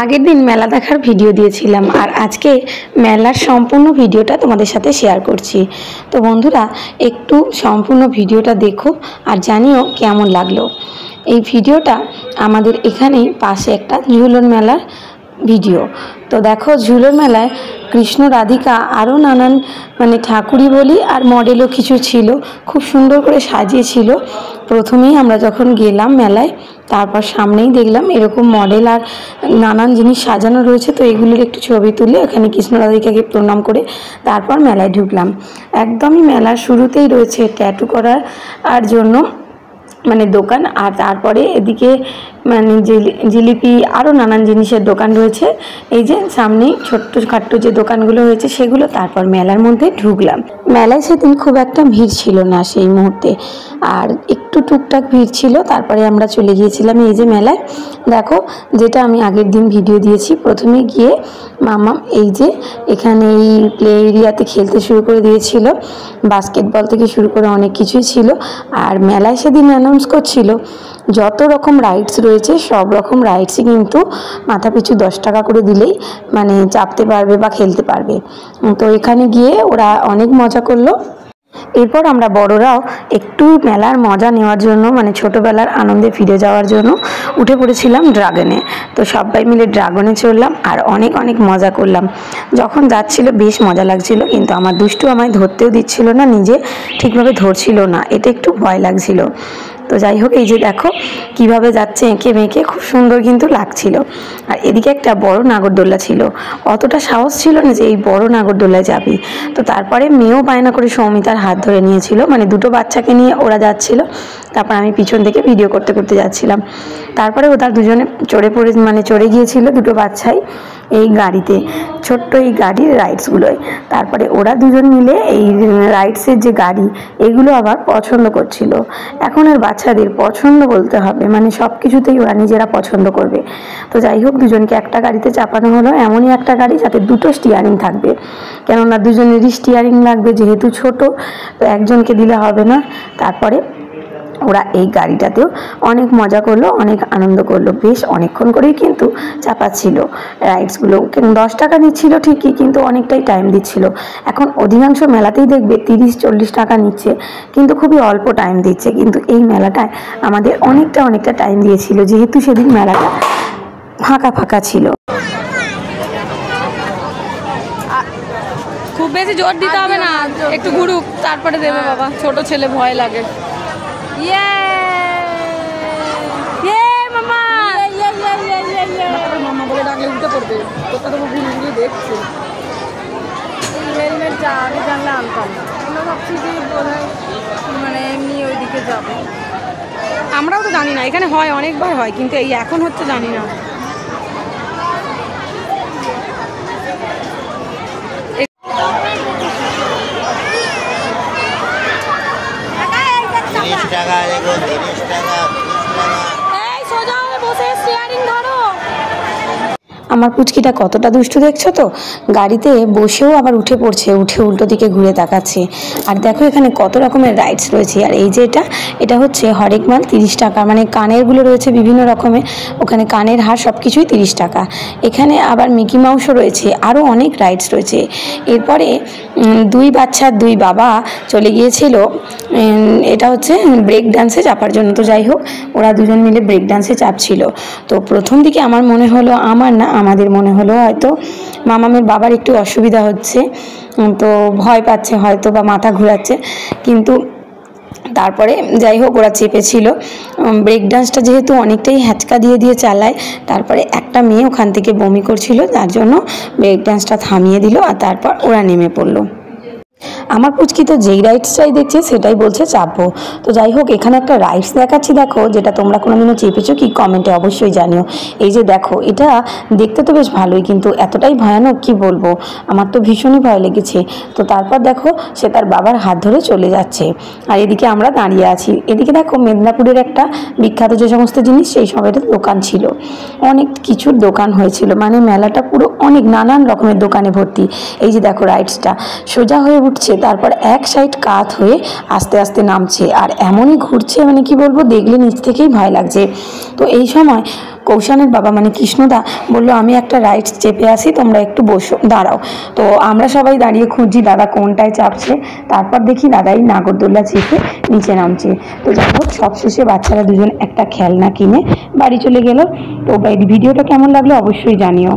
আগের দিন মেলা দেখার ভিডিও দিয়েছিলাম আর আজকে মেলার সম্পূর্ণ ভিডিওটা তোমাদের সাথে শেয়ার করছি। তো বন্ধুরা একটু সম্পূর্ণ ভিডিওটা দেখো আর জানিও কেমন লাগলো। এই ভিডিওটা আমাদের এখানেই পাশে একটা ঝুলন মেলার ভিডিও। তো দেখো ঝুলন মেলায় কৃষ্ণ রাধিকা আরও নানান ঠাকুরই বলি আর মডেলও কিছু ছিল, খুব সুন্দর করে সাজিয়েছিল। প্রথমেই আমরা যখন গেলাম মেলায় তারপর সামনেই দেখলাম এরকম মডেল আর নানান জিনিস সাজানো রয়েছে। তো এগুলির একটু ছবি তুলে এখানে কৃষ্ণ রাধিকাকে প্রণাম করে তারপর মেলায় ঢুকলাম। একদমই মেলার শুরুতেই রয়েছে ট্যাটু করার আর জন্য দোকান, আর তারপরে এদিকে জিলিপি আরও নানান জিনিসের দোকান রয়েছে। এই যে সামনেই ছোট্ট যে দোকানগুলো হয়েছে সেগুলো। তারপর মেলার মধ্যে ঢুকলাম। মেলায় সেদিন খুব একটা ভিড় ছিল না সেই মুহূর্তে, আর একটু টুকটাক ভিড় ছিল। তারপরে আমরা চলে গিয়েছিলাম এই যে মেলায়। দেখো যেটা আমি আগের দিন ভিডিও দিয়েছি, প্রথমে গিয়ে মামা এই যে এখানে এই প্লে এরিয়াতে খেলতে শুরু করে দিয়েছিল, বাস্কেটবল থেকে শুরু করে অনেক কিছুই ছিল। আর মেলায় সেদিন অ্যানাউন্স করছিল যত রকম রাইডস রয়েছে সব রকম রাইডসই কিন্তু মাথা পিছু 10 টাকা করে দিলেই চাপতে পারবে বা খেলতে পারবে। তো এখানে গিয়ে ওরা অনেক মজা করলো। এরপর আমরা বড়রাও একটু মেলার মজা নেওয়ার জন্য ছোটোবেলার আনন্দে ফিরে যাওয়ার জন্য উঠে পড়েছিলাম ড্রাগনে। তো সবাই মিলে ড্রাগনে চড়লাম আর অনেক মজা করলাম। যখন যাচ্ছিল বেশ মজা লাগছিল, কিন্তু আমার দুষ্টু আমায় ধরতেও দিচ্ছিল না, নিজে ঠিকভাবে ধরছিল না, এটা একটু ভয় লাগছিল। তো যাই হোক এই যে দেখো কিভাবে যাচ্ছে এঁকে বেঁকে, খুব সুন্দর কিন্তু লাগছিল। আর এদিকে একটা বড় নাগরদোল্লা ছিল, অতটা সাহস ছিল না যে এই বড় নাগরদোল্লায় যাবি। তো তারপরে মেয়েও বায়না করে সৌমিতার হাত ধরে নিয়েছিল, দুটো বাচ্চাকে নিয়ে ওরা যাচ্ছিল। তারপর আমি পিছন থেকে ভিডিও করতে করতে যাচ্ছিলাম। তারপরে ওরা দুজনে চড়ে গিয়েছিল দুটো বাচ্চাই এই গাড়িতে, ছোট্ট এই গাড়ির রাইডসগুলোয়। তারপরে ওরা দুজন মিলে এই রাইডসের যে গাড়ি এগুলো আবার পছন্দ করছিল। এখন আর বাচ্চাদের পছন্দ বলতে হবে, সব কিছুতেই ওরা নিজেরা পছন্দ করবে। তো যাই হোক দুজনকে একটা গাড়িতে চাপানো হলো, এমনই একটা গাড়ি যাতে দুটো স্টিয়ারিং থাকবে, কেননা দুজনেরই স্টিয়ারিং লাগবে, যেহেতু ছোট তো একজনকে দিলে হবে না। তারপরে ওরা এই গাড়িটাতেও অনেক মজা করলো, অনেক আনন্দ করলো, বেশ অনেকক্ষণ করেই কিন্তু চাপাচ্ছিল রাইডসগুলো। 10 টাকা নিচ্ছিল ঠিকই, কিন্তু অনেকটাই টাইম দিচ্ছিল। এখন অধিকাংশ মেলাতেই দেখবে 30-40 টাকা নিচ্ছে, কিন্তু খুবই অল্প টাইম দিচ্ছে। কিন্তু এই মেলাটায় আমাদের অনেকটা টাইম দিয়েছিল, যেহেতু সেদিন মেলাটা ফাঁকা ছিল। খুব বেশি জোর দিতে হবে না, একটু ঘুরুক তারপরে দেবে বাবা, ছোট ছেলে ভয় লাগে। মামা বলে ডাকলে উঠে পড়বে, কোথা থেকে ঘুরে দেখছে। হেলমেট আমি জানলে আনতাম না, আমরা ভাবছি যে এমনি ওইদিকে যাবো। আমরাও তো জানি না, এখানে হয় অনেকবার হয়, কিন্তু এই এখন হচ্ছে জানি না। আমার পুচকিটা কতটা দুষ্টু দেখছো তো, গাড়িতে বসেও আবার উঠে পড়ছে, উঠে উল্টো দিকে ঘুরে তাকাচ্ছে। আর দেখো এখানে কত রকমের রাইডস রয়েছে। আর এই যে এটা হচ্ছে হরেক মাল 30 টাকা, কানেরগুলো রয়েছে বিভিন্ন রকমের, ওখানে কানের হার সব কিছুই 30 টাকা। এখানে আবার মিকি মাউসও রয়েছে, আরও অনেক রাইডস রয়েছে। এরপরে 2 বাচ্চার 2 বাবা চলে গিয়েছিল, এটা হচ্ছে ব্রেক ডান্সে চাপার জন্য। তো যাই হোক ওরা দুজন মিলে ব্রেক ডান্সে চাপছিল। তো প্রথম দিকে আমার মনে হলো, আমাদের মনে হলো হয়তো মামামের বাবার একটু অসুবিধা হচ্ছে, তো ভয় পাচ্ছে হয়তো বা মাথা ঘোরাচ্ছে। কিন্তু তারপরে যাই হোক ওরা চেপেছিল। ব্রেক ডান্সটা যেহেতু অনেকটাই হ্যাচকা দিয়ে চালায়, তারপরে একটা মেয়ে ওখান থেকে বমি করছিল, তার জন্য ব্রেক ডান্সটা থামিয়ে দিল। আর তারপর ওরা নেমে পড়লো। আমার পুচকি তো যেই রাইডসটাই দেখছে সেটাই বলছে চাপবো। তো যাই হোক এখানে একটা রাইডস দেখাচ্ছি, দেখো যেটা তোমরা কোনোদিনও চেপেছো কি কমেন্টে অবশ্যই জানিও। এই যে দেখো এটা দেখতে তো বেশ ভালোই, কিন্তু এতটাই ভয়ানক কি বলবো, আমার তো ভীষণই ভয় লেগেছে। তো তারপর দেখো সে তার বাবার হাত ধরে চলে যাচ্ছে, আর এদিকে আমরা দাঁড়িয়ে আছি। এদিকে দেখো মেদিনীপুরের একটা বিখ্যাত যে সমস্ত জিনিস সেই সবের দোকান ছিল, অনেক কিছুর দোকান হয়েছিল, মেলাটা পুরো অনেক নানান রকমের দোকানে ভর্তি। এই যে দেখো রাইডসটা সোজা হয়ে উঠছে, তারপর এক সাইড কাত হয়ে আস্তে আস্তে নামছে, আর এমনই ঘুরছে, মানে কি বলবো, দেখলে নিচ থেকেই ভয় লাগছে। তো এই সময় কৌশানের বাবা মানে কৃষ্ণদা বলল, আমি একটা রাইড চেপে আসি, তোমরা একটু বসো, দাঁড়াও। তো আমরা সবাই দাঁড়িয়ে খুঁজছি দাদা কোনটায় চাপছে। তারপর দেখি দাদাই নাগরদোল্লা চেপে নিচে নামছে। তো যাই হোক, সবশেষে বাচ্চারা দুজন একটা খেলনা কিনে বাড়ি চলে গেল। তো ভিডিওটা কেমন লাগলো অবশ্যই জানিও।